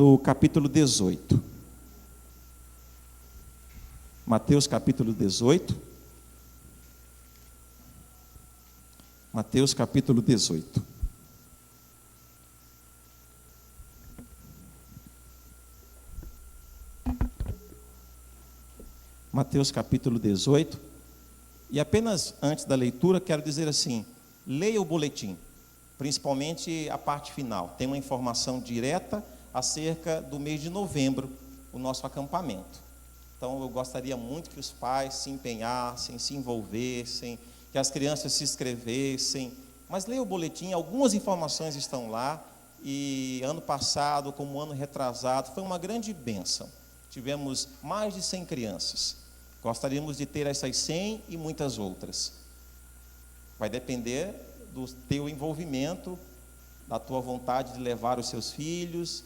do capítulo 18. Mateus capítulo 18. Mateus capítulo 18. Mateus capítulo 18. E apenas antes da leitura, quero dizer assim: leia o boletim, principalmente a parte final. Tem uma informação direta acerca do mês de novembro, o nosso acampamento. Então, eu gostaria muito que os pais se empenhassem, se envolvessem, que as crianças se inscrevessem. Mas leia o boletim, algumas informações estão lá. E ano passado, como ano retrasado, foi uma grande bênção. Tivemos mais de 100 crianças. Gostaríamos de ter essas 100 e muitas outras. Vai depender do teu envolvimento, da tua vontade de levar os seus filhos.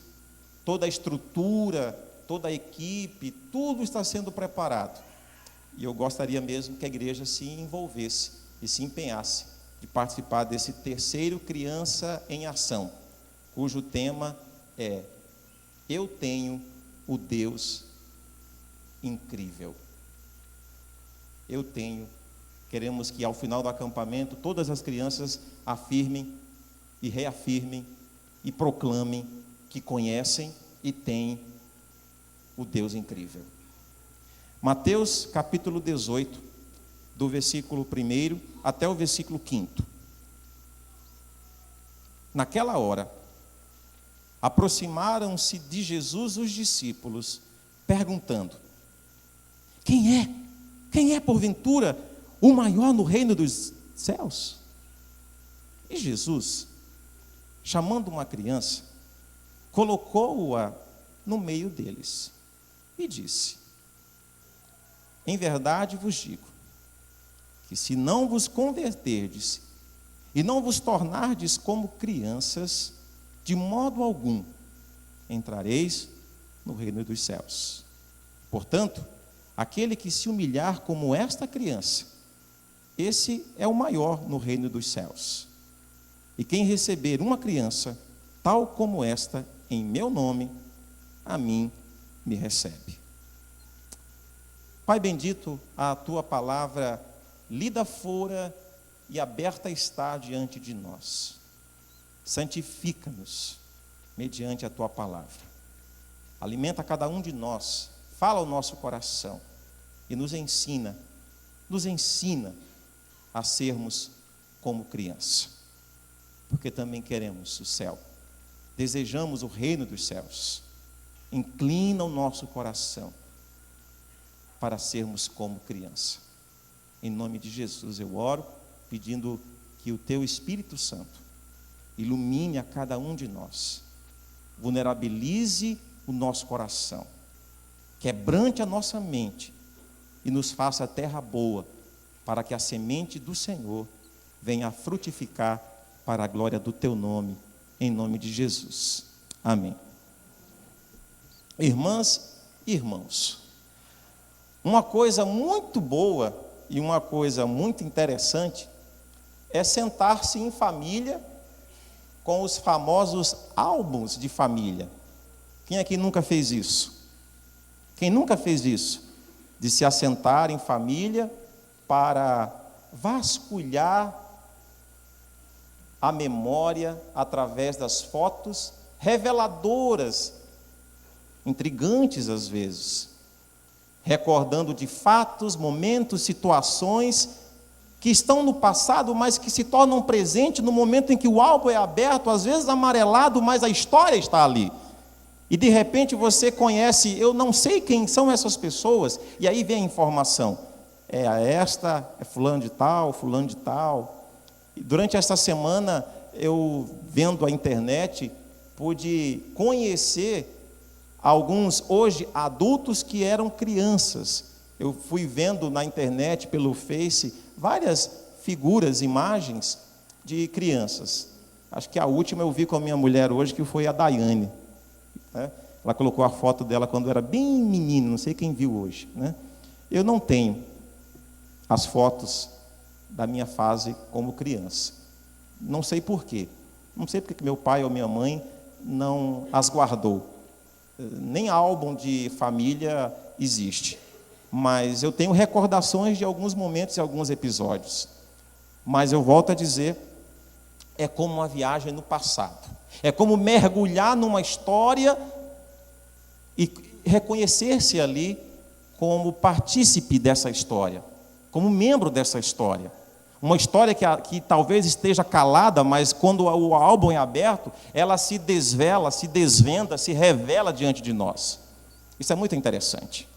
Toda a estrutura, toda a equipe, tudo está sendo preparado. E eu gostaria mesmo que a igreja se envolvesse e se empenhasse de participar desse terceiro Criança em Ação, cujo tema é: Eu tenho o Deus incrível. Eu tenho. Queremos que ao final do acampamento todas as crianças afirmem e reafirmem e proclamem que conhecem e têm o Deus incrível. Mateus capítulo 18, do versículo 1 até o versículo 5. Naquela hora, aproximaram-se de Jesus os discípulos, perguntando: Quem é porventura o maior no reino dos céus? E Jesus, chamando uma criança, colocou-a no meio deles e disse: Em verdade vos digo, que se não vos converterdes e não vos tornardes como crianças, de modo algum entrareis no reino dos céus. Portanto, aquele que se humilhar como esta criança, esse é o maior no reino dos céus. E quem receber uma criança, tal como esta, em meu nome, a mim me recebe. Pai bendito, a tua palavra lida fora e aberta está diante de nós. Santifica-nos mediante a tua palavra. Alimenta cada um de nós, fala ao nosso coração e nos ensina a sermos como criança, porque também queremos o céu, desejamos o reino dos céus. Inclina o nosso coração para sermos como criança. Em nome de Jesus eu oro, pedindo que o teu Espírito Santo ilumine a cada um de nós, vulnerabilize o nosso coração, quebrante a nossa mente e nos faça terra boa, para que a semente do Senhor venha a frutificar para a glória do teu nome, em nome de Jesus. Amém. Irmãs e irmãos, uma coisa muito boa e uma coisa muito interessante é sentar-se em família com os famosos álbuns de família. Quem aqui nunca fez isso? Quem nunca fez isso? De se assentar em família para vasculhar a memória através das fotos reveladoras, intrigantes às vezes, recordando de fatos, momentos, situações que estão no passado, mas que se tornam presente no momento em que o álbum é aberto, às vezes amarelado, mas a história está ali. E de repente você conhece, eu não sei quem são essas pessoas, e aí vem a informação: esta é fulano de tal, fulano de tal. E durante esta semana, eu vendo a internet, pude conhecer alguns, hoje, adultos que eram crianças. Eu fui vendo na internet, pelo Face, várias figuras, imagens de crianças. Acho que a última eu vi com a minha mulher hoje, que foi a Daiane. Ela colocou a foto dela quando era bem menino, não sei quem viu hoje. Eu não tenho as fotos da minha fase como criança. Não sei por quê. Não sei porque meu pai ou minha mãe não as guardou. nem álbum de família existe, mas eu tenho recordações de alguns momentos e alguns episódios. Mas eu volto a dizer, é como uma viagem no passado. É como mergulhar numa história e reconhecer-se ali como partícipe dessa história, como membro dessa história. Uma história que talvez esteja calada, mas quando o álbum é aberto, ela se desvela, se desvenda, se revela diante de nós. Isso é muito interessante.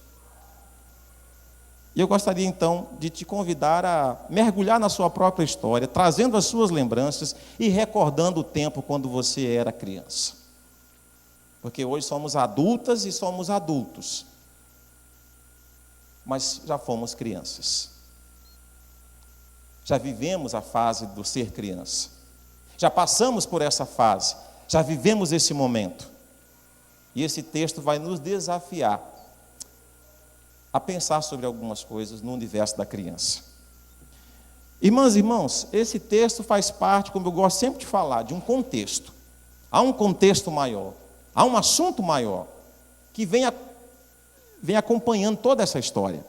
E eu gostaria então de te convidar a mergulhar na sua própria história, trazendo as suas lembranças e recordando o tempo quando você era criança. Porque hoje somos adultas e somos adultos, mas já fomos crianças. Já vivemos a fase do ser criança. Já passamos por essa fase, já vivemos esse momento. E esse texto vai nos desafiar a pensar sobre algumas coisas no universo da criança. Irmãs e irmãos, esse texto faz parte, como eu gosto sempre de falar, de um contexto. Há um contexto maior, há um assunto maior, que vem acompanhando toda essa história.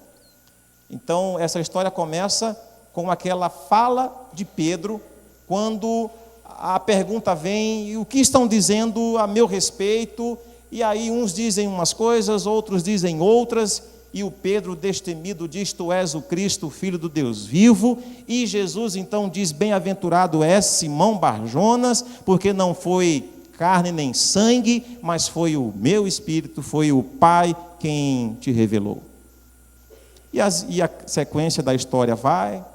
Então, essa história começa com aquela fala de Pedro, quando a pergunta vem, o que estão dizendo a meu respeito? E aí uns dizem umas coisas, outros dizem outras, e o Pedro destemido diz, tu és o Cristo, o Filho do Deus vivo, e Jesus então diz, bem-aventurado és Simão Barjonas, porque não foi carne nem sangue, mas foi o meu Espírito, foi o Pai quem te revelou. E a sequência da história vai,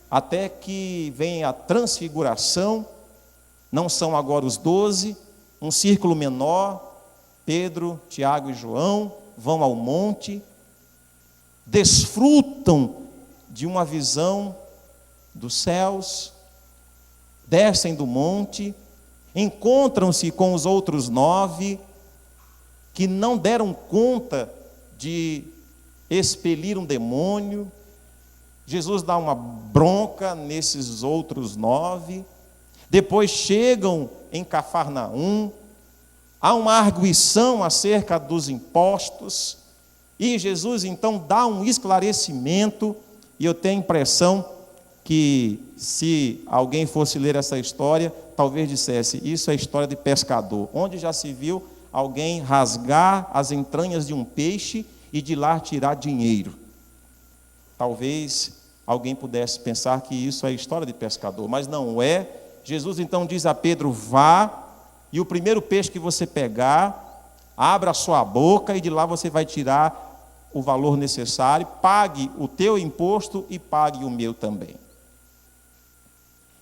até que vem a transfiguração, não são agora os 12, um círculo menor, Pedro, Tiago e João, vão ao monte, desfrutam de uma visão dos céus, descem do monte, encontram-se com os outros 9, que não deram conta de expelir um demônio. Jesus dá uma bronca nesses outros 9, depois chegam em Cafarnaum, há uma arguição acerca dos impostos, e Jesus então dá um esclarecimento, e eu tenho a impressão que se alguém fosse ler essa história, talvez dissesse, isso é história de pescador, onde já se viu alguém rasgar as entranhas de um peixe e de lá tirar dinheiro. Talvez alguém pudesse pensar que isso é história de pescador, mas não é. Jesus então diz a Pedro, vá, e o primeiro peixe que você pegar, abra a sua boca e de lá você vai tirar o valor necessário, pague o teu imposto e pague o meu também.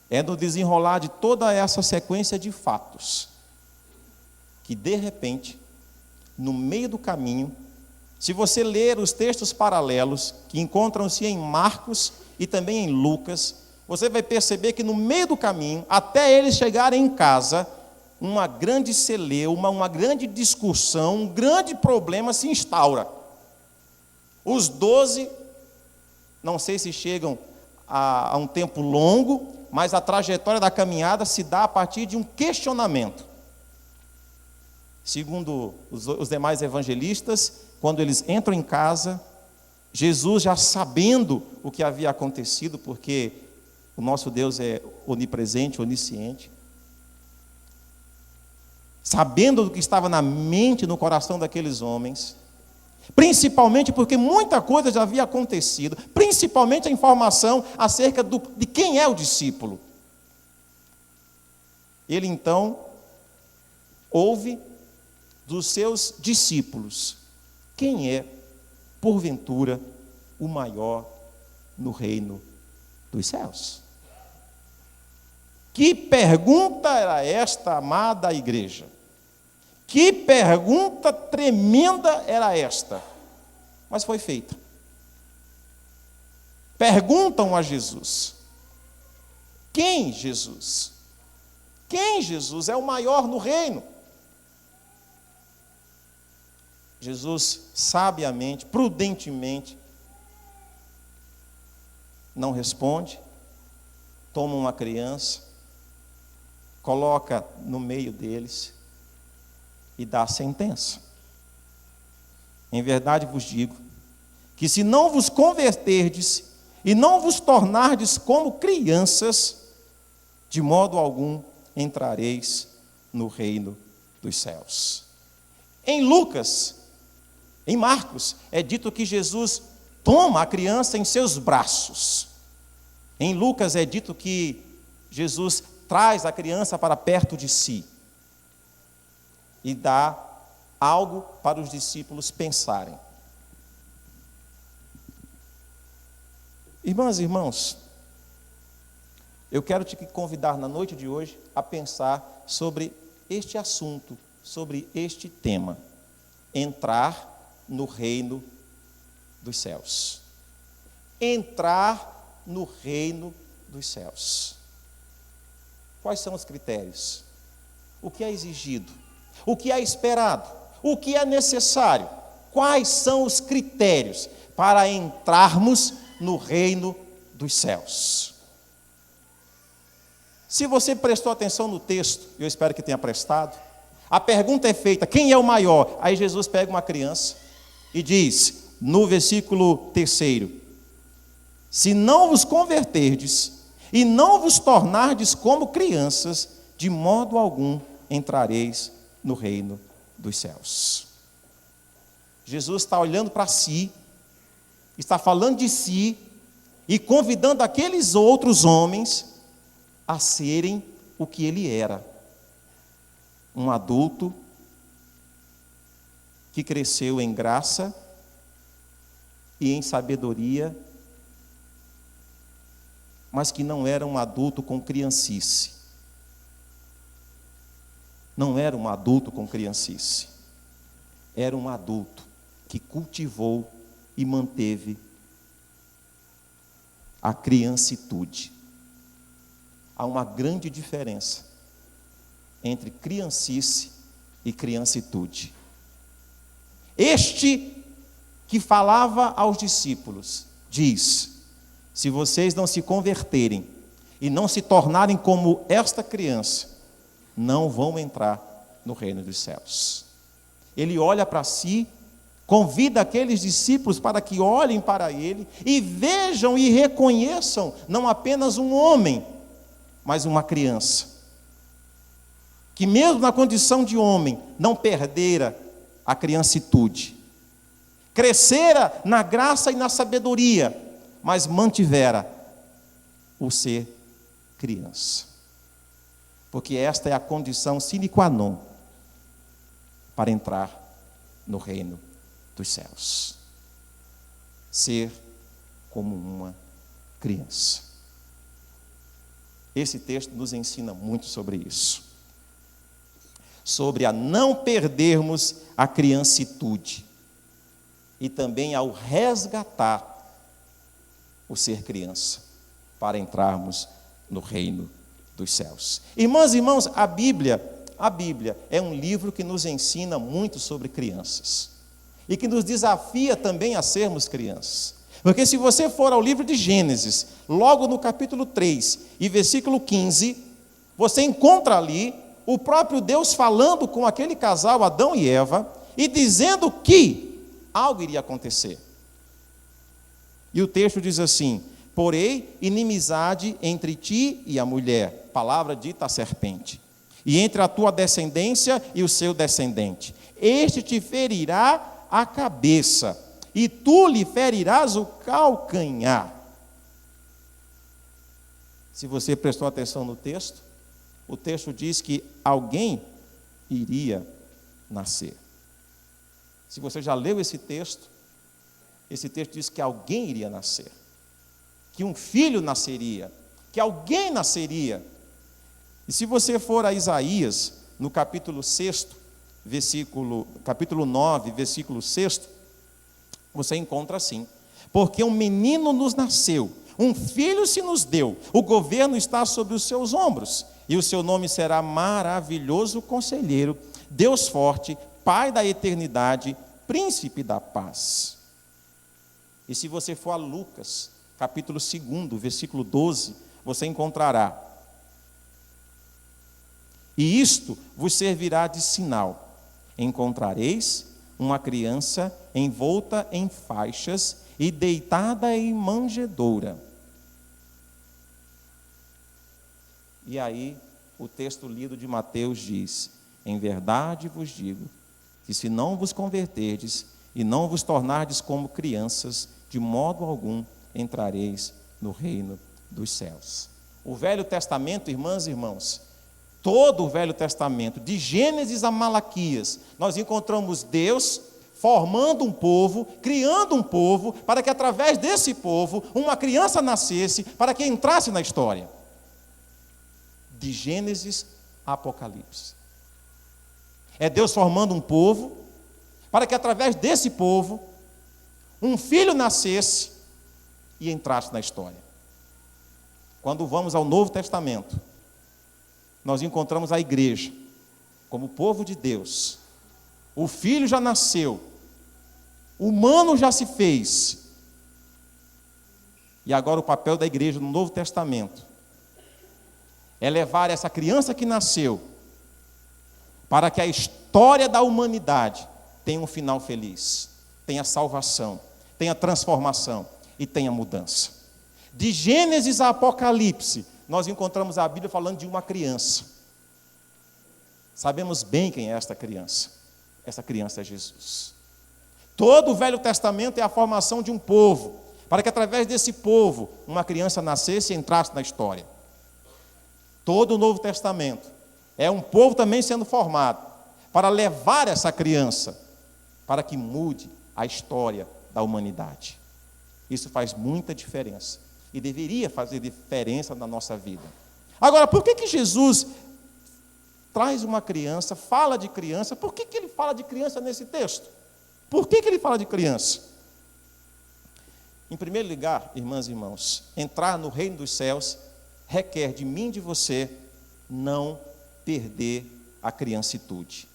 É no desenrolar de toda essa sequência de fatos, que de repente, no meio do caminho, se você ler os textos paralelos, que encontram-se em Marcos e também em Lucas, você vai perceber que no meio do caminho, até eles chegarem em casa, uma grande celeuma, uma grande discussão, um grande problema se instaura. Os 12, não sei se chegam a um tempo longo, mas a trajetória da caminhada se dá a partir de um questionamento. Segundo os demais evangelistas, quando eles entram em casa, Jesus já sabendo o que havia acontecido, porque o nosso Deus é onipresente, onisciente, sabendo do que estava na mente, no coração daqueles homens, principalmente porque muita coisa já havia acontecido, principalmente a informação acerca de quem é o discípulo. Ele então ouve dos seus discípulos, quem é, porventura, o maior no reino dos céus? Que pergunta era esta, amada igreja? Que pergunta tremenda era esta? Mas foi feita. Perguntam a Jesus. Quem Jesus? Quem Jesus é o maior no reino? Jesus, sabiamente, prudentemente, não responde, toma uma criança, coloca no meio deles e dá a sentença. Em verdade vos digo, que se não vos converterdes e não vos tornardes como crianças, de modo algum entrareis no reino dos céus. Em Lucas, em Marcos, é dito que Jesus toma a criança em seus braços. Em Lucas é dito que Jesus traz a criança para perto de si e dá algo para os discípulos pensarem. Irmãs e irmãos, eu quero te convidar na noite de hoje a pensar sobre este assunto, sobre este tema: entrar no reino dos céus. Entrar no reino dos céus. Quais são os critérios? O que é exigido? O que é esperado? O que é necessário? Quais são os critérios para entrarmos no reino dos céus? Se você prestou atenção no texto, eu espero que tenha prestado, a pergunta é feita: quem é o maior? Aí Jesus pega uma criança e diz, no versículo 3, se não vos converterdes e não vos tornardes como crianças, de modo algum entrareis no reino dos céus. Jesus está olhando para si, está falando de si e convidando aqueles outros homens a serem o que ele era: um adulto que cresceu em graça e em sabedoria, mas que não era um adulto com criancice. Não era um adulto com criancice. Era um adulto que cultivou e manteve a criancitude. Há uma grande diferença entre criancice e criancitude. Este que falava aos discípulos diz: se vocês não se converterem e não se tornarem como esta criança, não vão entrar no reino dos céus. Ele olha para si, convida aqueles discípulos para que olhem para ele e vejam e reconheçam não apenas um homem, mas uma criança, que mesmo na condição de homem, não perdera a criancitude, crescera na graça e na sabedoria, mas mantivera o ser criança. Porque esta é a condição sine qua non para entrar no reino dos céus. Ser como uma criança. Esse texto nos ensina muito sobre isso. Sobre a não perdermos a criancitude. E também ao resgatar o ser criança, para entrarmos no reino dos céus. Irmãs e irmãos, a Bíblia é um livro que nos ensina muito sobre crianças. E que nos desafia também a sermos crianças. Porque se você for ao livro de Gênesis, logo no capítulo 3 e versículo 15, você encontra ali o próprio Deus falando com aquele casal, Adão e Eva, e dizendo que algo iria acontecer. E o texto diz assim: porém, inimizade entre ti e a mulher, palavra dita à serpente, e entre a tua descendência e o seu descendente. Este te ferirá a cabeça, e tu lhe ferirás o calcanhar. Se você prestou atenção no texto, o texto diz que alguém iria nascer. Se você já leu esse texto diz que alguém iria nascer, que um filho nasceria, que alguém nasceria. E se você for a Isaías, no capítulo 6, capítulo 9, versículo 6, você encontra assim: porque um menino nos nasceu, um filho se nos deu, o governo está sobre os seus ombros, e o seu nome será Maravilhoso Conselheiro, Deus Forte, Pai da Eternidade, Príncipe da Paz. E se você for a Lucas, capítulo 2, versículo 12, você encontrará: e isto vos servirá de sinal. encontrareis uma criança envolta em faixas e deitada em manjedoura. E aí, o texto lido de Mateus diz: em verdade vos digo, que se não vos converterdes e não vos tornardes como crianças, de modo algum entrareis no reino dos céus. O Velho Testamento, irmãs e irmãos, todo o Velho Testamento, de Gênesis a Malaquias, nós encontramos Deus formando um povo, criando um povo, para que através desse povo, uma criança nascesse, para que entrasse na história. De Gênesis a Apocalipse. É Deus formando um povo, para que através desse povo, um filho nascesse e entrasse na história. Quando vamos ao Novo Testamento, nós encontramos a igreja como povo de Deus. O filho já nasceu, o humano já se fez. E agora o papel da igreja no Novo Testamento é levar essa criança que nasceu para que a história da humanidade tenha um final feliz, tenha salvação, tenha transformação e tenha mudança. De Gênesis a Apocalipse, nós encontramos a Bíblia falando de uma criança. Sabemos bem quem é esta criança. Essa criança é Jesus. Todo o Velho Testamento é a formação de um povo, para que através desse povo, uma criança nascesse e entrasse na história. Todo o Novo Testamento é um povo também sendo formado, para levar essa criança, para que mude a história da humanidade. Isso faz muita diferença. E deveria fazer diferença na nossa vida. Agora, por que Jesus traz uma criança, fala de criança? Por que ele fala de criança nesse texto? Por que ele fala de criança? Em primeiro lugar, irmãs e irmãos, entrar no reino dos céus requer de mim e de você não perder a criancitude.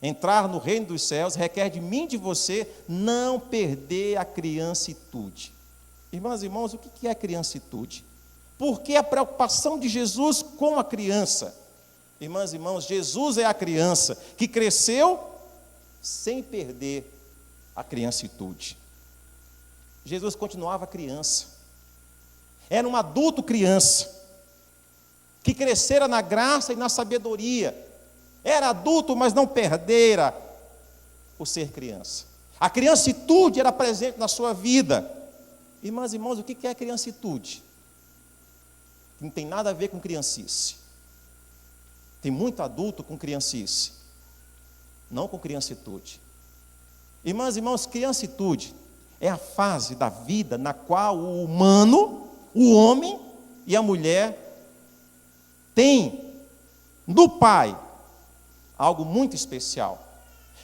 Entrar no reino dos céus requer de mim e de você não perder a criancitude. Irmãs e irmãos, o que é criancitude? Por que a preocupação de Jesus com a criança? Irmãs e irmãos, Jesus é a criança que cresceu sem perder a criancitude. Jesus continuava criança. Era um adulto criança, que crescera na graça e na sabedoria. Era adulto, mas não perdera o ser criança. A criancitude era presente na sua vida. Irmãs e irmãos, o que é criancitude? Não tem nada a ver com criancice. Tem muito adulto com criancice, não com criancitude. Irmãs e irmãos, criancitude é a fase da vida na qual o humano, o homem e a mulher têm no pai algo muito especial.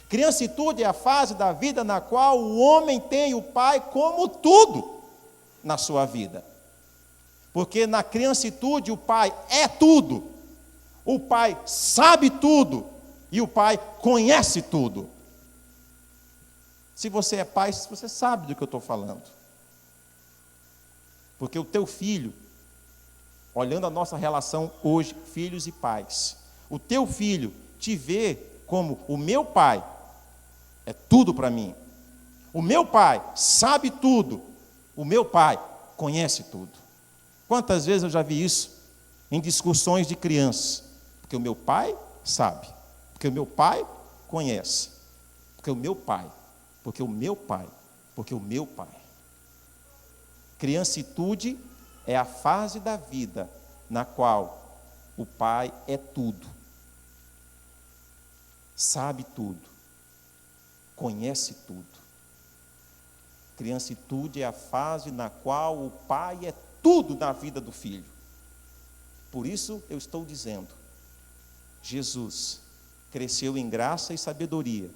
Criancitude é a fase da vida na qual o homem tem o pai como tudo na sua vida. Porque na criancitude o pai é tudo. O pai sabe tudo e o pai conhece tudo. Se você é pai, você sabe do que eu estou falando. Porque o teu filho, olhando a nossa relação hoje, filhos e pais, o teu filho te vê como o meu pai é tudo para mim. O meu pai sabe tudo. O meu pai conhece tudo. Quantas vezes eu já vi isso em discussões de crianças? Porque o meu pai sabe. Porque o meu pai conhece. Porque o meu pai. Porque o meu pai. Porque o meu pai. Criancitude é a fase da vida na qual o pai é tudo. Sabe tudo. Conhece tudo. Criancitude é a fase na qual o pai é tudo na vida do filho. Por isso eu estou dizendo, Jesus cresceu em graça e sabedoria,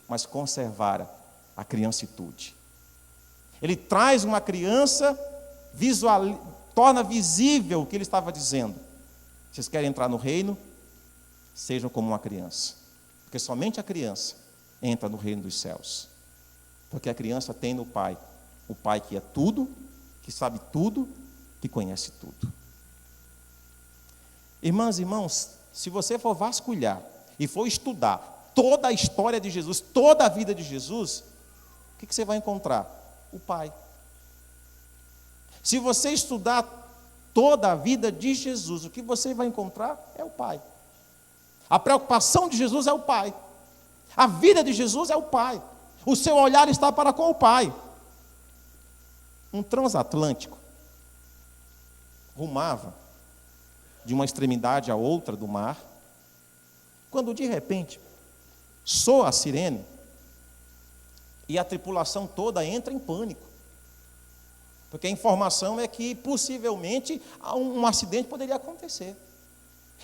mas conservara a criancitude. Ele traz uma criança, torna visível o que ele estava dizendo. Vocês querem entrar no reino? Sejam como uma criança. Porque somente a criança entra no reino dos céus. Porque a criança tem no pai, o pai que é tudo, que sabe tudo, que conhece tudo. Irmãs e irmãos, se você for vasculhar e for estudar toda a história de Jesus, toda a vida de Jesus, o que você vai encontrar? O Pai. Se você estudar toda a vida de Jesus, o que você vai encontrar é o Pai. A preocupação de Jesus é o Pai. A vida de Jesus é o Pai. O seu olhar está para com o Pai. Um transatlântico rumava de uma extremidade à outra do mar, quando de repente soa a sirene e a tripulação toda entra em pânico, porque a informação é que possivelmente um acidente poderia acontecer,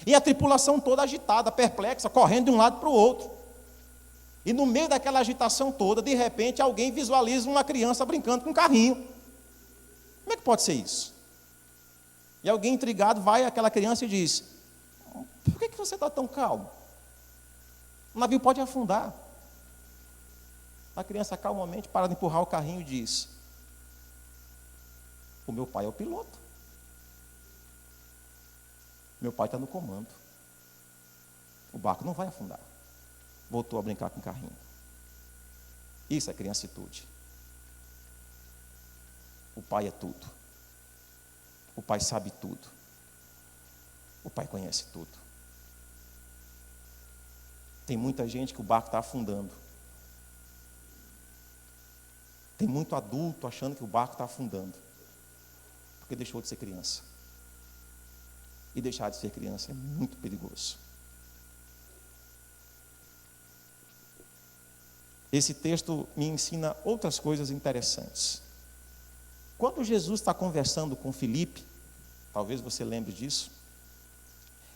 e a tripulação toda agitada, perplexa, correndo de um lado para o outro, e no meio daquela agitação toda, de repente alguém visualiza uma criança brincando com um carrinho. Como é que pode ser isso? E alguém intrigado vai àquela criança e diz: por que você está tão calmo? O navio pode afundar. A criança calmamente para de empurrar o carrinho e diz: o meu pai é o piloto. Meu pai está no comando. O barco não vai afundar. Voltou a brincar com o carrinho. Isso é criancitude. O pai é tudo. O pai sabe tudo. O pai conhece tudo. Tem muita gente que o barco está afundando. Tem muito adulto achando que o barco está afundando, porque deixou de ser criança. E deixar de ser criança é muito perigoso. Esse texto me ensina outras coisas interessantes. Quando Jesus está conversando com Filipe, talvez você lembre disso,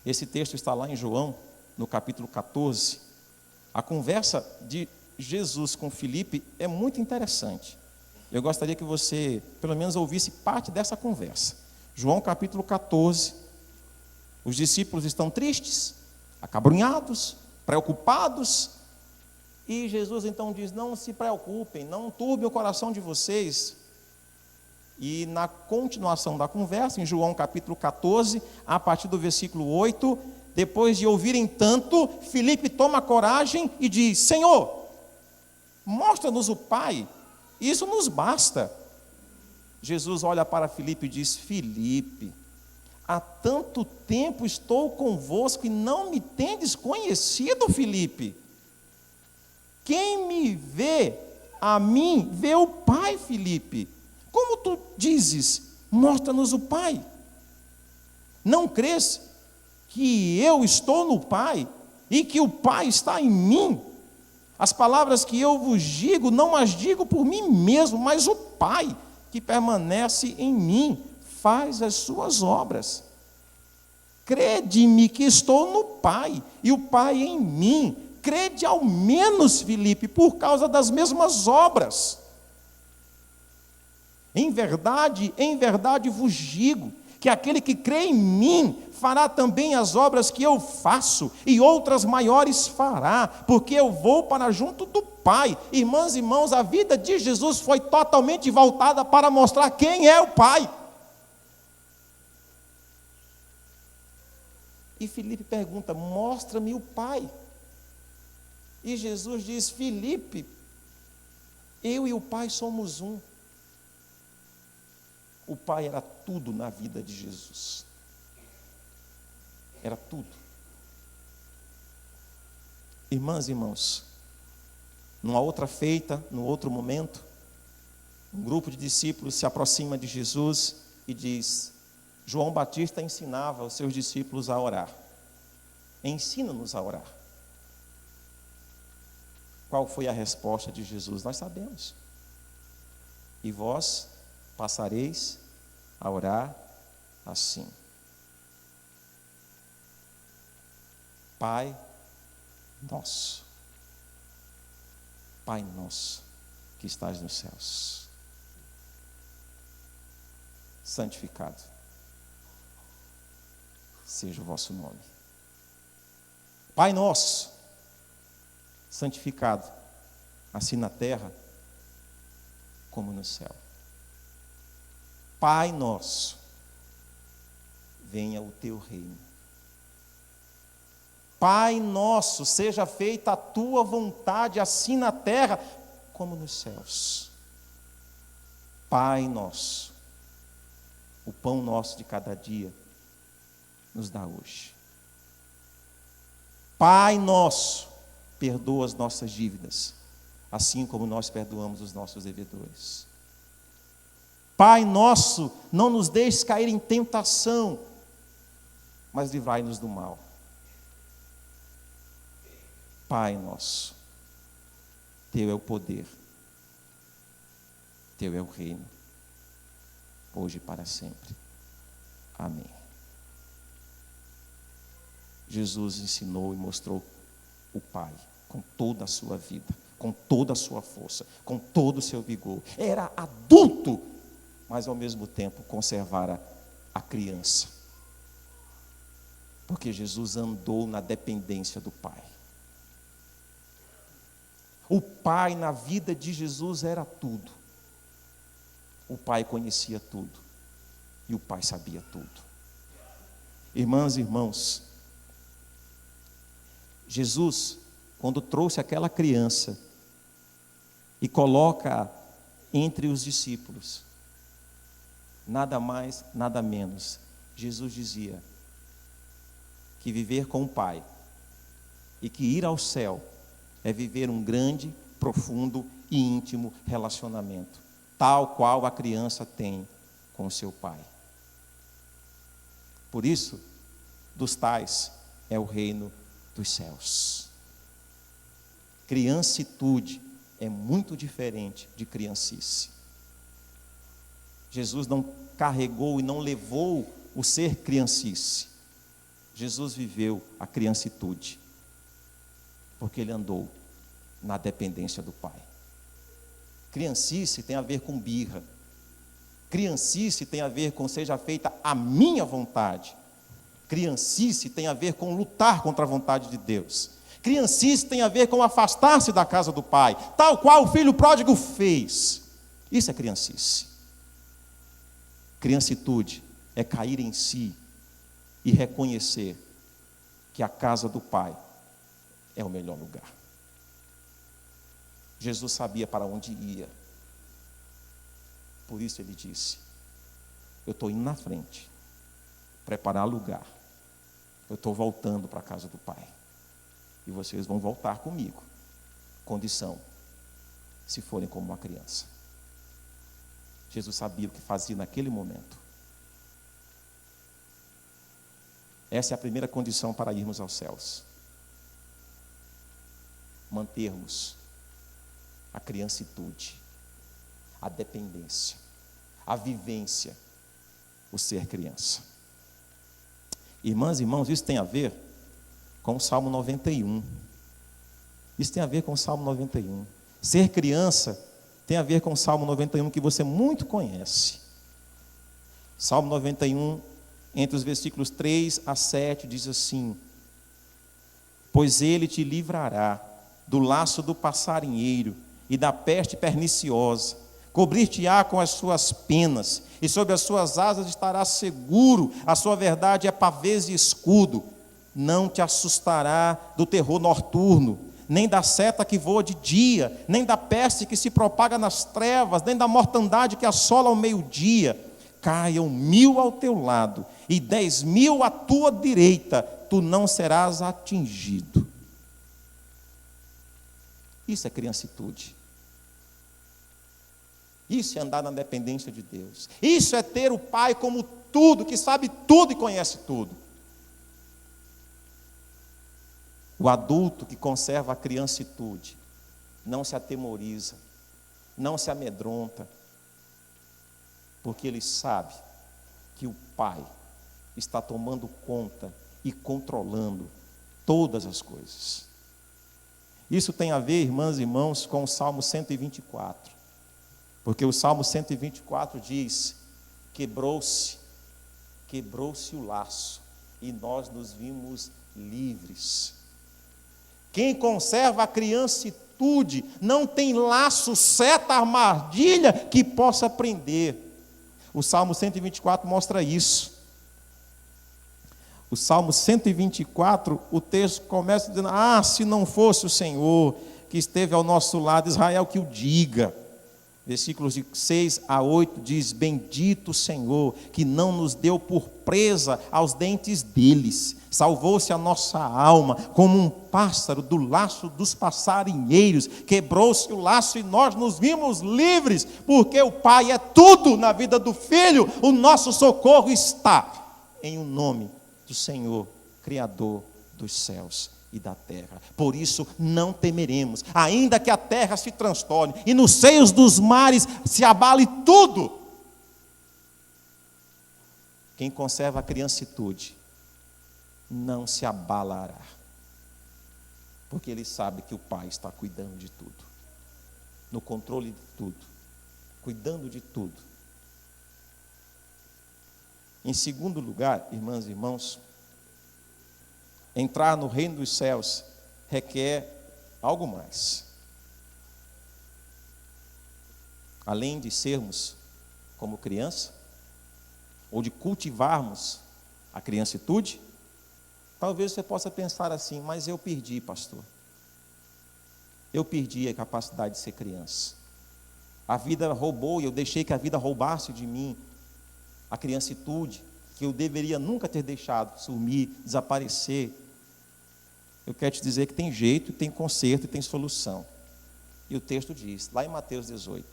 esse texto está lá em João, no capítulo 14. A conversa de Jesus com Filipe é muito interessante. Eu gostaria que você, pelo menos, ouvisse parte dessa conversa. João capítulo 14. Os discípulos estão tristes, acabrunhados, preocupados. E Jesus então diz: não se preocupem, não turbem o coração de vocês. E na continuação da conversa, em João capítulo 14, a partir do versículo 8, depois de ouvirem tanto, Filipe toma coragem e diz: Senhor, mostra-nos o Pai, isso nos basta. Jesus olha para Filipe e diz: Filipe, há tanto tempo estou convosco e não me tendes conhecido, Filipe. Quem me vê, a mim, vê o Pai, Filipe. Como tu dizes, mostra-nos o Pai? Não crês que eu estou no Pai e que o Pai está em mim? As palavras que eu vos digo, não as digo por mim mesmo, mas o Pai que permanece em mim faz as suas obras. Crede-me que estou no Pai e o Pai em mim. Crede ao menos, Filipe, por causa das mesmas obras. Em verdade vos digo, que aquele que crê em mim, fará também as obras que eu faço, e outras maiores fará, porque eu vou para junto do Pai. Irmãs e irmãos, a vida de Jesus foi totalmente voltada para mostrar quem é o Pai. E Filipe pergunta: mostra-me o Pai. E Jesus diz: Filipe, eu e o Pai somos um. O Pai era tudo na vida de Jesus. Era tudo. Irmãs e irmãos, numa outra feita, num outro momento, um grupo de discípulos se aproxima de Jesus e diz: João Batista ensinava os seus discípulos a orar. Ensina-nos a orar. Qual foi a resposta de Jesus? Nós sabemos. E vós passareis a orar assim: Pai nosso, Pai nosso que estás nos céus, santificado seja o vosso nome. Pai nosso, santificado, assim na terra como no céu. Pai nosso, venha o teu reino. Pai nosso, seja feita a tua vontade, assim na terra como nos céus. Pai nosso, o pão nosso de cada dia, nos dá hoje. Pai nosso, perdoa as nossas dívidas, assim como nós perdoamos os nossos devedores. Pai nosso, não nos deixes cair em tentação, mas livrai-nos do mal. Pai nosso, teu é o poder, teu é o reino, hoje e para sempre. Amém. Jesus ensinou e mostrou o Pai com toda a sua vida, com toda a sua força, com todo o seu vigor. Era adulto, mas ao mesmo tempo conservara a criança. Porque Jesus andou na dependência do Pai. O Pai na vida de Jesus era tudo. O Pai conhecia tudo. E o Pai sabia tudo. Irmãs e irmãos, Jesus, quando trouxe aquela criança e coloca entre os discípulos, nada mais, nada menos, Jesus dizia que viver com o Pai e que ir ao céu é viver um grande, profundo e íntimo relacionamento, tal qual a criança tem com o seu pai. Por isso, dos tais é o reino dos céus. Criancitude é muito diferente de criancice. Jesus não carregou e não levou o ser criancice. Jesus viveu a criancitude, porque ele andou na dependência do Pai. Criancice tem a ver com birra. Criancice tem a ver com seja feita a minha vontade. Criancice tem a ver com lutar contra a vontade de Deus. Criancice tem a ver com afastar-se da casa do Pai, tal qual o filho pródigo fez. Isso é criancice. Criancitude é cair em si e reconhecer que a casa do Pai é o melhor lugar. Jesus sabia para onde ia. Por isso ele disse: eu estou indo na frente, preparar lugar. Eu estou voltando para a casa do Pai. E vocês vão voltar comigo. Condição, se forem como uma criança. Jesus sabia o que fazia naquele momento. Essa é a primeira condição para irmos aos céus. Mantermos a criancitude, a dependência, a vivência, o ser criança. Irmãs e irmãos, isso tem a ver com o Salmo 91. Isso tem a ver com o Salmo 91. Ser criança tem a ver com o Salmo 91, que você muito conhece. Salmo 91, entre os versículos 3 a 7, diz assim: pois ele te livrará do laço do passarinheiro e da peste perniciosa, cobrir-te-á com as suas penas, e sob as suas asas estarás seguro, a sua verdade é pavês e escudo. Não te assustará do terror noturno, nem da seta que voa de dia, nem da peste que se propaga nas trevas, nem da mortandade que assola ao meio-dia. Caiam 1000 ao teu lado e 10.000 à tua direita, tu não serás atingido. Isso é criancitude. Isso é andar na dependência de Deus. Isso é ter o Pai como tudo, que sabe tudo e conhece tudo. O adulto que conserva a criancitude não se atemoriza, não se amedronta, porque ele sabe que o Pai está tomando conta e controlando todas as coisas. Isso tem a ver, irmãs e irmãos, com o Salmo 124. Porque o Salmo 124 diz: quebrou-se o laço, e nós nos vimos livres. Quem conserva a criancitude não tem laço, seta, armadilha que possa prender. O Salmo 124 mostra isso. O Salmo 124, o texto começa dizendo: se não fosse o Senhor que esteve ao nosso lado, Israel que o diga. Versículos de 6 a 8 diz: bendito o Senhor, que não nos deu por presa aos dentes deles. Salvou-se a nossa alma, como um pássaro do laço dos passarinheiros. Quebrou-se o laço e nós nos vimos livres, porque o Pai é tudo na vida do Filho. O nosso socorro está em o nome do Senhor, Criador dos céus e da terra. Por isso não temeremos, ainda que a terra se transtorne e nos seios dos mares se abale tudo. Quem conserva a criancitude não se abalará, porque ele sabe que o Pai está cuidando de tudo, no controle de tudo, cuidando de tudo. Em segundo lugar, irmãs e irmãos, entrar no reino dos céus requer algo mais. Além de sermos como criança, ou de cultivarmos a criancitude, talvez você possa pensar assim: mas eu perdi, pastor. Eu perdi a capacidade de ser criança. A vida roubou e eu deixei que a vida roubasse de mim a criancitude, que eu deveria nunca ter deixado sumir, desaparecer. Eu quero te dizer que tem jeito, tem conserto e tem solução. E o texto diz, lá em Mateus 18,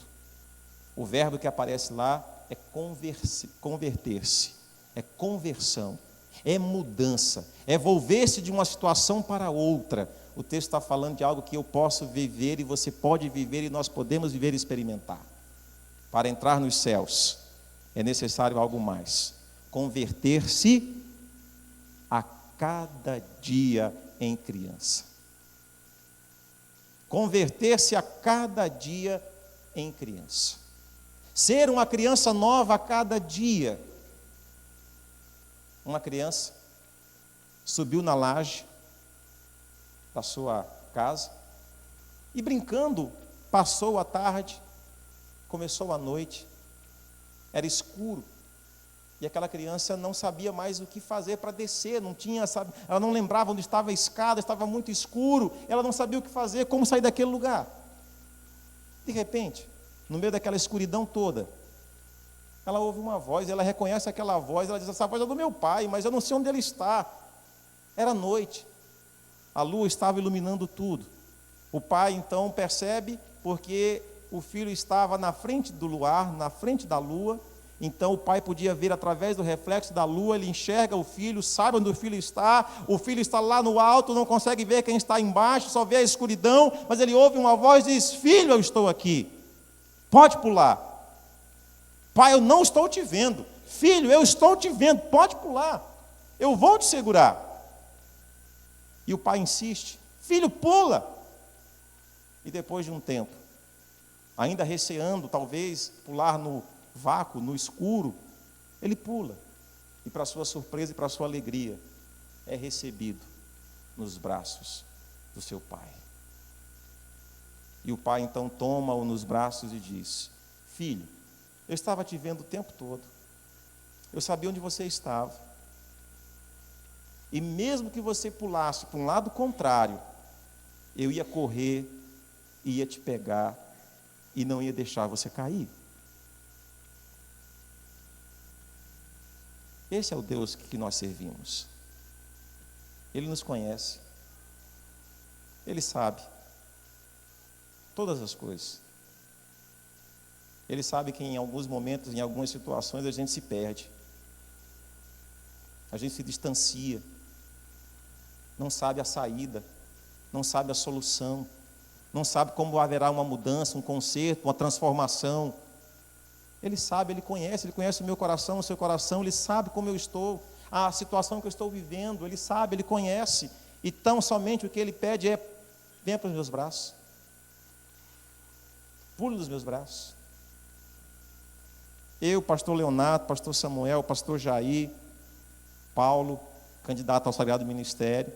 o verbo que aparece lá é converter-se, é conversão, é mudança, é volver-se de uma situação para outra. O texto está falando de algo que eu posso viver e você pode viver e nós podemos viver e experimentar. Para entrar nos céus é necessário algo mais: converter-se a cada dia em criança. Converter-se a cada dia em criança. Ser uma criança nova a cada dia. Uma criança subiu na laje da sua casa e, brincando, passou a tarde, começou a noite, era escuro, e aquela criança não sabia mais o que fazer para descer, ela não lembrava onde estava a escada, estava muito escuro, ela não sabia o que fazer, como sair daquele lugar. De repente, no meio daquela escuridão toda, ela ouve uma voz, ela reconhece aquela voz, ela diz: essa voz é do meu pai, mas eu não sei onde ele está. Era noite, a lua estava iluminando tudo. O pai então percebe, porque o filho estava na frente do luar, na frente da lua. Então o pai podia ver através do reflexo da lua, ele enxerga o filho, sabe onde o filho está lá no alto, não consegue ver quem está embaixo, só vê a escuridão, mas ele ouve uma voz e diz: filho, eu estou aqui, pode pular. Pai, eu não estou te vendo. Filho, eu estou te vendo, pode pular, eu vou te segurar. E o pai insiste: filho, pula. E depois de um tempo, ainda receando talvez pular no vácuo, no escuro, ele pula, e para sua surpresa e para sua alegria, é recebido nos braços do seu pai. E o pai então toma-o nos braços e diz: filho, eu estava te vendo o tempo todo, eu sabia onde você estava, e mesmo que você pulasse para um lado contrário, eu ia correr, ia te pegar e não ia deixar você cair. Esse é o Deus que nós servimos. Ele nos conhece, Ele sabe todas as coisas. Ele sabe que em alguns momentos, em algumas situações, a gente se perde, a gente se distancia, não sabe a saída, não sabe a solução, não sabe como haverá uma mudança, um conserto, uma transformação. Ele sabe, Ele conhece o meu coração, o seu coração, Ele sabe como eu estou, a situação que eu estou vivendo, Ele sabe, Ele conhece, e tão somente o que Ele pede é: venha para os meus braços, pule nos meus braços. Eu, pastor Leonardo, pastor Samuel, pastor Jair, Paulo, candidato ao Sagrado Ministério,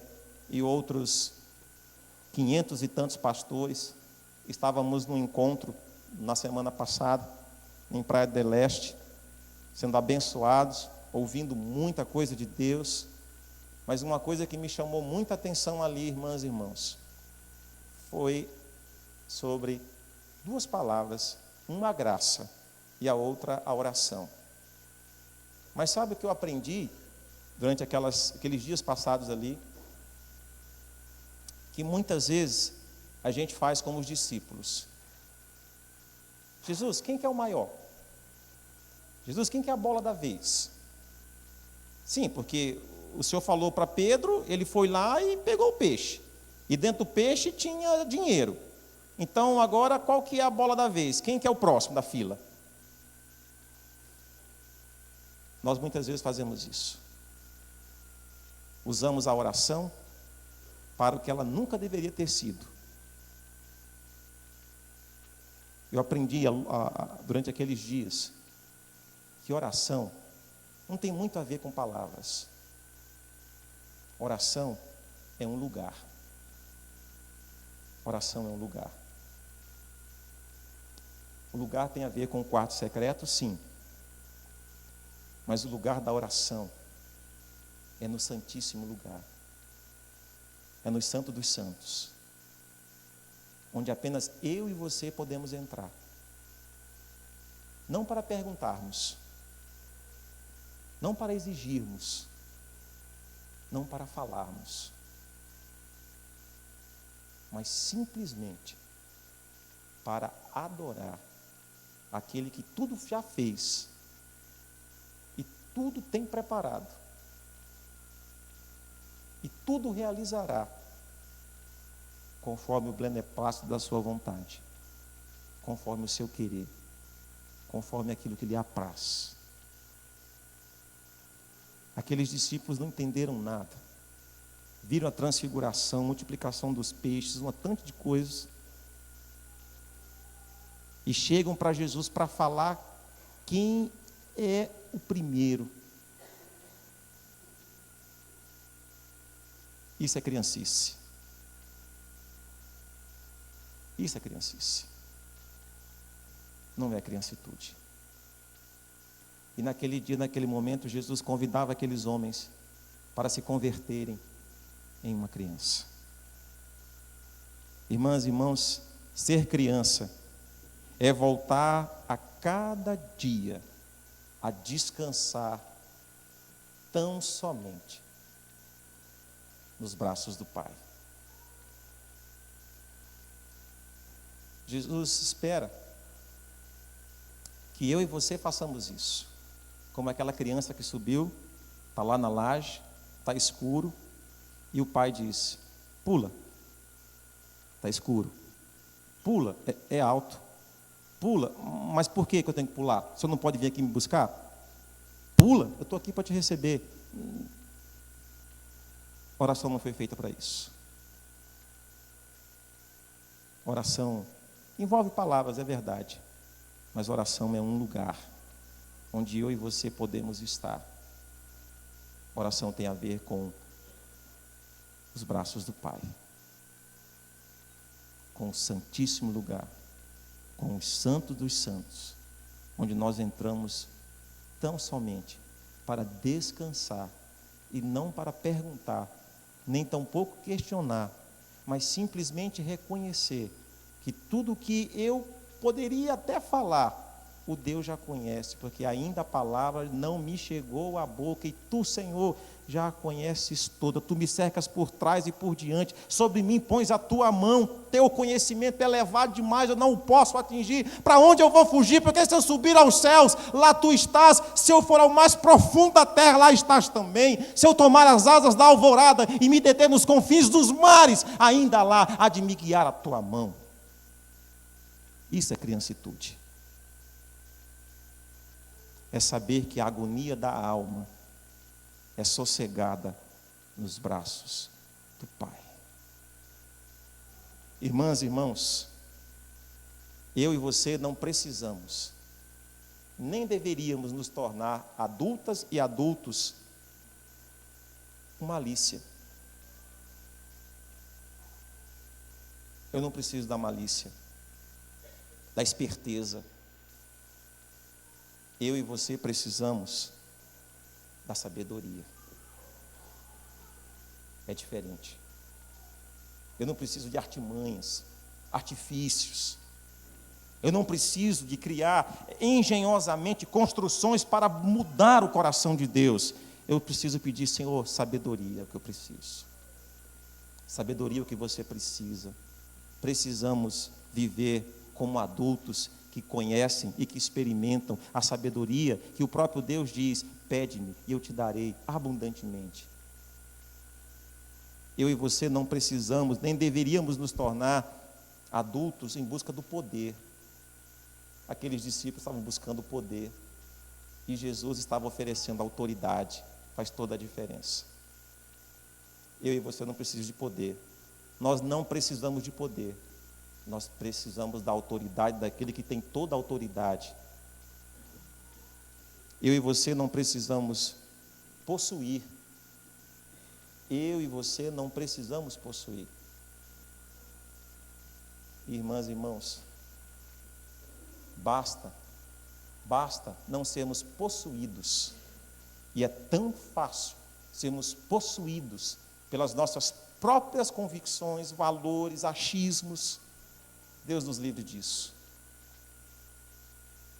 e outros 500 e tantos pastores, estávamos num encontro na semana passada, em Praia del Este, sendo abençoados, ouvindo muita coisa de Deus, Mas uma coisa que me chamou muita atenção ali, irmãs e irmãos, foi sobre duas palavras, uma a graça e a outra a oração. Mas sabe o que eu aprendi durante aqueles dias passados ali? Que muitas vezes a gente faz como os discípulos. Jesus, quem que é o maior? Jesus, quem que é a bola da vez? Sim, porque o Senhor falou para Pedro, ele foi lá e pegou o peixe. E dentro do peixe tinha dinheiro. Então agora qual que é a bola da vez? Quem que é o próximo da fila? Nós muitas vezes fazemos isso. Usamos a oração para o que ela nunca deveria ter sido. Eu aprendi durante aqueles dias que oração não tem muito a ver com palavras. Oração é um lugar. Oração é um lugar. O lugar tem a ver com o quarto secreto, sim. Mas o lugar da oração é no Santíssimo Lugar. É no Santo dos Santos. Onde apenas eu e você podemos entrar. Não para perguntarmos. Não para exigirmos. Não para falarmos. Mas simplesmente para adorar aquele que tudo já fez e tudo tem preparado e tudo realizará conforme o beneplácito da sua vontade, conforme o seu querer, conforme aquilo que lhe apraz. Aqueles discípulos não entenderam nada. Viram a transfiguração, multiplicação dos peixes, um tanto de coisas. E chegam para Jesus para falar quem é o primeiro. Isso é criancice. Isso é criancice. Não é criancitude. E naquele dia, naquele momento, Jesus convidava aqueles homens para se converterem em uma criança. Irmãs e irmãos, ser criança é voltar a cada dia a descansar tão somente nos braços do Pai. Jesus espera que eu e você façamos isso. Como aquela criança que subiu, está lá na laje, está escuro, e o pai diz: pula, está escuro, pula, é alto, pula, mas por que eu tenho que pular? O senhor não pode vir aqui me buscar? Pula, eu estou aqui para te receber. Oração não foi feita para isso. Oração envolve palavras, é verdade, mas oração é um lugar onde eu e você podemos estar. Oração tem a ver com os braços do Pai, com o Santíssimo Lugar, com o Santo dos Santos, onde nós entramos tão somente para descansar e não para perguntar, nem tampouco questionar, mas simplesmente reconhecer que tudo que eu poderia até falar, o Deus já conhece, porque ainda a palavra não me chegou à boca, e tu, Senhor, já a conheces toda. Tu me cercas por trás e por diante, sobre mim pões a tua mão, teu conhecimento é elevado demais, eu não o posso atingir. Para onde eu vou fugir? Porque se eu subir aos céus, lá tu estás. Se eu for ao mais profundo da terra, lá estás também. Se eu tomar as asas da alvorada e me deter nos confins dos mares, ainda lá há de me guiar a tua mão. Isso é criancitude. É saber que a agonia da alma é sossegada nos braços do Pai. Irmãs e irmãos, eu e você não precisamos, nem deveríamos nos tornar adultas e adultos com malícia. Eu não preciso da malícia, da esperteza. Eu e você precisamos da sabedoria. é diferente. Eu não preciso de artimanhas, artifícios. Eu não preciso de criar engenhosamente construções para mudar o coração de Deus. Eu preciso pedir, Senhor, sabedoria é o que eu preciso. Sabedoria é o que você precisa. Precisamos viver como adultos que conhecem e que experimentam a sabedoria que o próprio Deus diz: pede-me e eu te darei abundantemente. Eu e você não precisamos, nem deveríamos nos tornar adultos em busca do poder. Aqueles discípulos estavam buscando poder e Jesus estava oferecendo autoridade. Faz toda a diferença. Eu e você não precisamos de poder. Nós não precisamos de poder. Nós precisamos da autoridade daquele que tem toda a autoridade. Eu e você não precisamos possuir. Eu e você não precisamos possuir. Irmãs e irmãos, basta não sermos possuídos. E é tão fácil sermos possuídos pelas nossas próprias convicções, valores, achismos. Deus nos livre disso.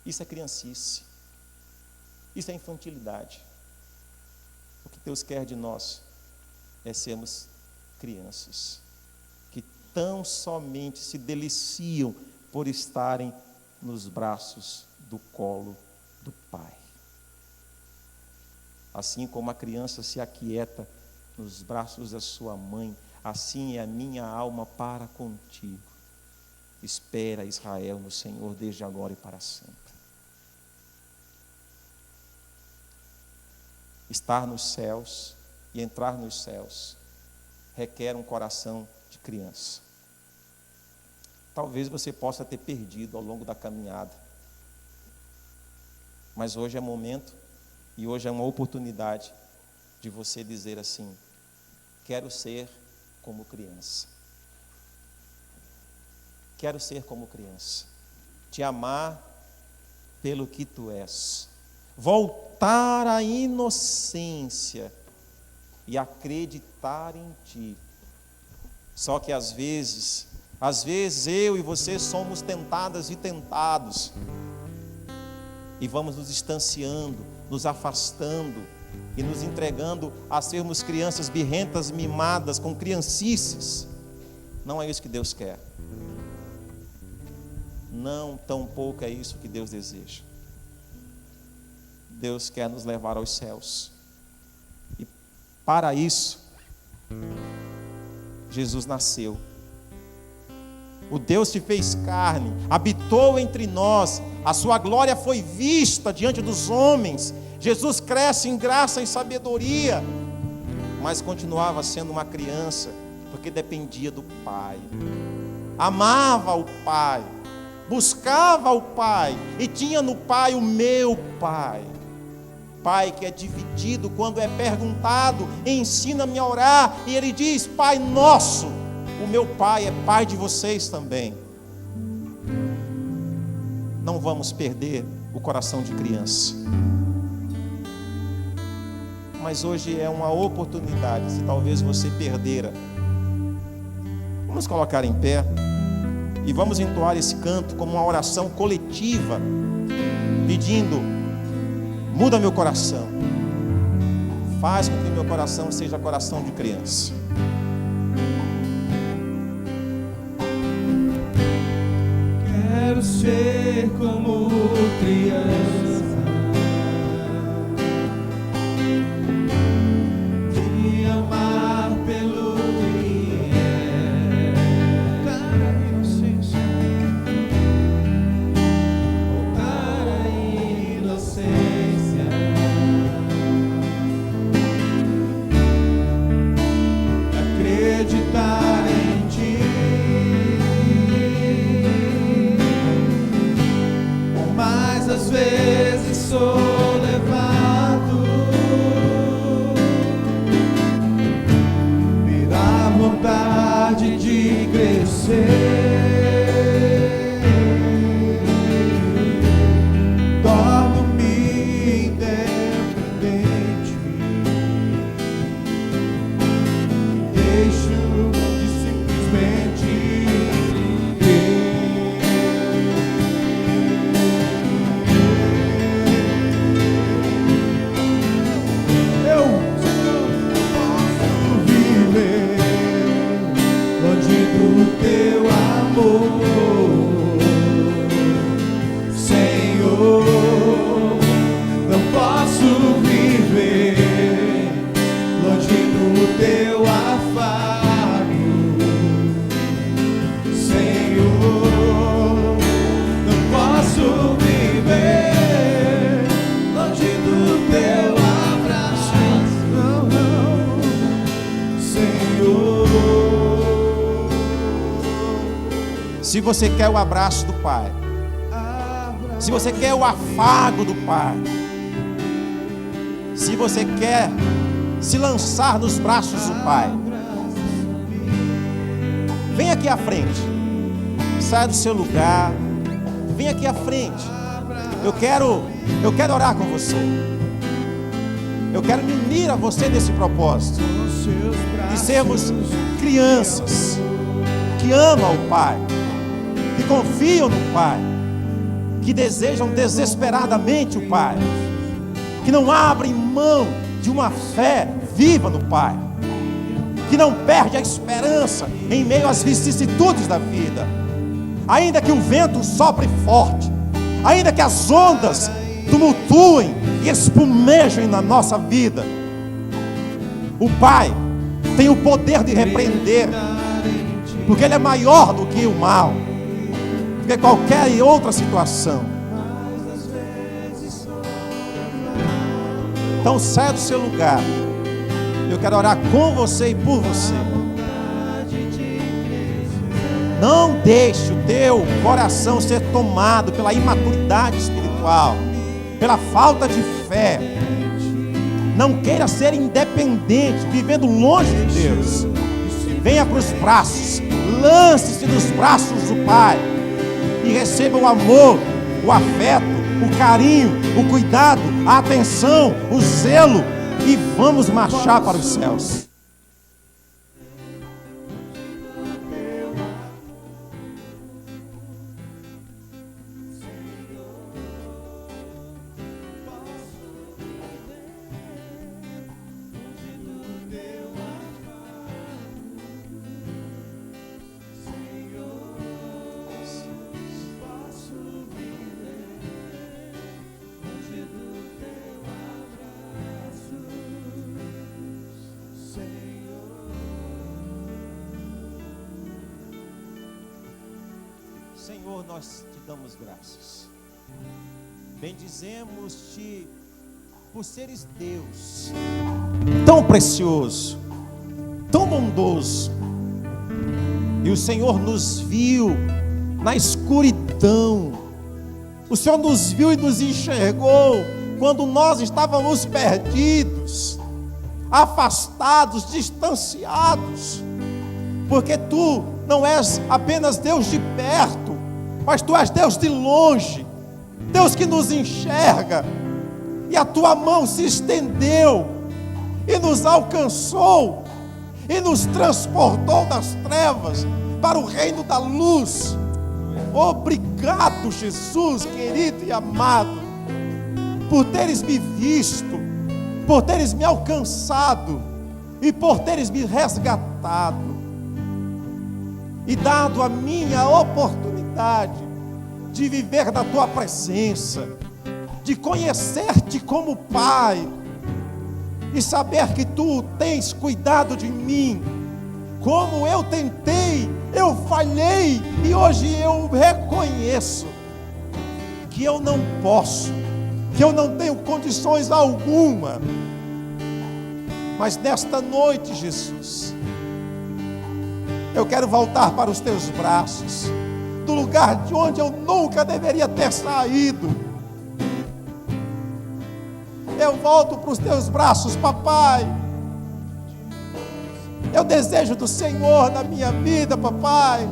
Isso é criancice. Isso é infantilidade. O que Deus quer de nós é sermos crianças que tão somente se deliciam por estarem nos braços do colo do Pai. Assim como a criança se aquieta nos braços da sua mãe, assim é a minha alma para contigo. Espera, Israel, no Senhor, desde agora e para sempre. Estar nos céus e entrar nos céus requer um coração de criança. Talvez você possa ter perdido ao longo da caminhada, mas hoje é momento e hoje é uma oportunidade de você dizer assim: quero ser como criança. Quero ser como criança. Te amar pelo que tu és. Voltar à inocência e acreditar em ti. Só que às vezes eu e você somos tentadas e tentados. E vamos nos distanciando, nos afastando e nos entregando a sermos crianças birrentas, mimadas, com criancices. Não é isso que Deus quer. Não, tampouco é isso que Deus deseja. Deus quer nos levar aos céus. E para isso, Jesus nasceu. O Deus se fez carne, habitou entre nós, a sua glória foi vista diante dos homens. Jesus cresce em graça e sabedoria, mas continuava sendo uma criança, porque dependia do Pai. Amava o Pai, buscava o Pai, e tinha no Pai o meu Pai. Pai que é dividido quando é perguntado: ensina-me a orar, e ele diz: Pai nosso. O meu Pai é Pai de vocês também. Não vamos perder o coração de criança. Mas hoje é uma oportunidade, se talvez você perdera. Vamos colocar em pé e vamos entoar esse canto como uma oração coletiva, pedindo: muda meu coração, faz com que meu coração seja coração de criança. Quero ser como criança, te amar pelo que é, voltar à inocência, voltar à inocência. Se você quer o abraço do Pai, se você quer o afago do Pai, se você quer se lançar nos braços do Pai, vem aqui à frente. Saia do seu lugar. Vem aqui à frente. Eu quero orar com você. Eu quero me unir a você nesse propósito de sermos crianças que amam o Pai, que confiam no Pai, que desejam desesperadamente o Pai, que não abrem mão de uma fé viva no Pai, que não perde a esperança em meio às vicissitudes da vida, ainda que o vento sopre forte, ainda que as ondas tumultuem e espumejem na nossa vida. O Pai tem o poder de repreender, porque Ele é maior do que o mal, do que qualquer outra situação. Então saia do seu lugar. Eu quero orar com você e por você. Não deixe o teu coração ser tomado pela imaturidade espiritual, pela falta de fé. Não queira ser independente, vivendo longe de Deus. Venha para os braços, lance-se nos braços do Pai e receba o amor, o afeto, o carinho, o cuidado, a atenção, o zelo, e vamos marchar para os céus. Senhor, nós te damos graças. Bendizemos-te por seres Deus, tão precioso, tão bondoso. E o Senhor nos viu na escuridão. O Senhor nos viu e nos enxergou quando nós estávamos perdidos, afastados, distanciados. Porque Tu não és apenas Deus de perto, mas Tu és Deus de longe, Deus que nos enxerga. E a Tua mão se estendeu e nos alcançou e nos transportou das trevas para o reino da luz. Obrigado, Jesus querido e amado, por teres me visto, por teres me alcançado e por teres me resgatado e dado a minha oportunidade de viver na Tua presença, de conhecer-te como Pai e saber que Tu tens cuidado de mim. Como eu tentei, eu falhei, e hoje eu reconheço que eu não posso, que eu não tenho condições alguma. Mas nesta noite, Jesus, eu quero voltar para os Teus braços, do lugar de onde eu nunca deveria ter saído. Eu volto para os Teus braços, papai. Eu desejo do Senhor na minha vida, papai.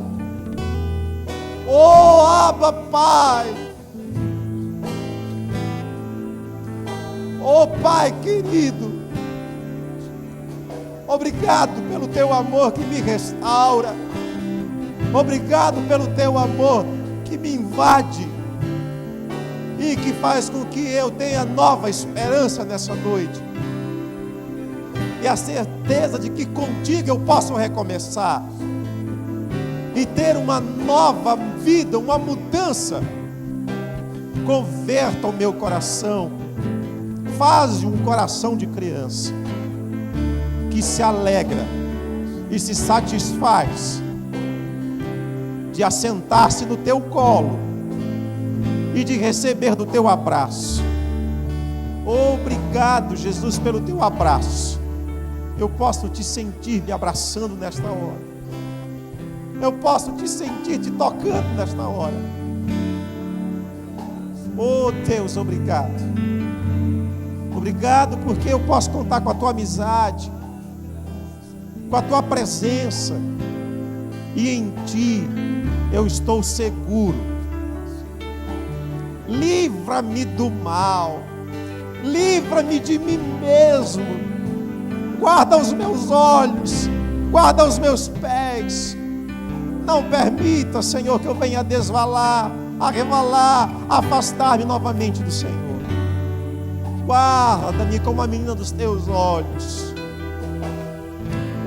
Oh, Abba, Pai. Oh, Pai querido, obrigado pelo Teu amor que me restaura. Obrigado pelo Teu amor que me invade e que faz com que eu tenha nova esperança nessa noite. E a certeza de que contigo eu posso recomeçar e ter uma nova vida, uma mudança. Converta o meu coração, faz um coração de criança que se alegra e se satisfaz de assentar-se no Teu colo e de receber do Teu abraço. Obrigado, Jesus, pelo Teu abraço. Eu posso Te sentir me abraçando nesta hora. eu posso te sentir te tocando nesta hora. Oh Deus, obrigado. Obrigado porque eu posso contar com a tua amizade, com a tua presença, e em ti eu estou seguro. Livra-me do mal, livra-me de mim mesmo, guarda os meus olhos, guarda os meus pés. Não permita, Senhor, que eu venha a desvalar, a revalar, a afastar-me novamente do Senhor. Guarda-me como a menina dos teus olhos.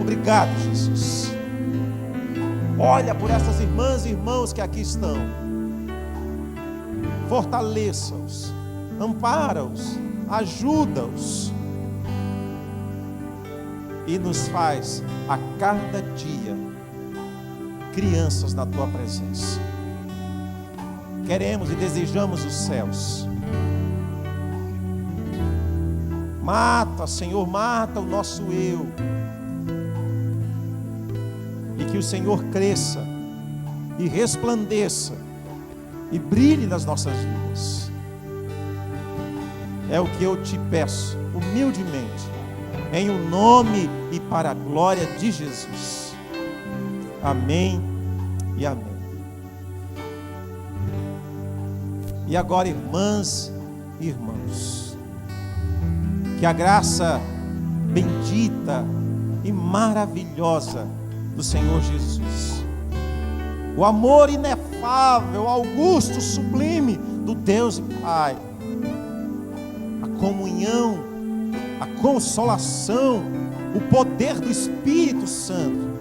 Obrigado, Jesus. Olha por essas irmãs e irmãos que aqui estão. Fortaleça-os, ampara-os, ajuda-os e nos faz a cada dia crianças na tua presença. Queremos e desejamos os céus. Mata, Senhor, mata o nosso eu, e que o Senhor cresça e resplandeça e brilhe nas nossas vidas. É o que eu te peço, humildemente, em o nome e para a glória de Jesus. Amém e amém. E agora, irmãs e irmãos, que a graça bendita e maravilhosa do Senhor Jesus, o amor inefável, augusto, sublime do Deus e Pai, a comunhão, a consolação, o poder do Espírito Santo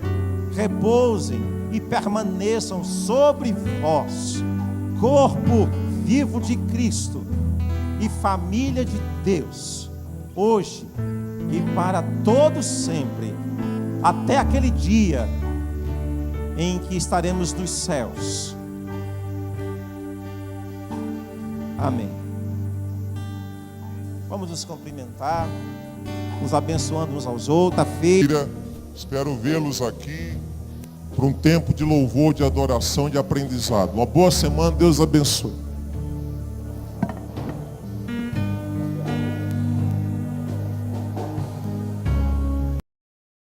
repousem e permaneçam sobre vós, corpo vivo de Cristo e família de Deus, hoje e para todos sempre, até aquele dia em que estaremos nos céus. Amém. Vamos nos cumprimentar, nos abençoando uns aos outros. Espero vê-los aqui para um tempo de louvor, de adoração, de aprendizado. Uma boa semana, Deus abençoe.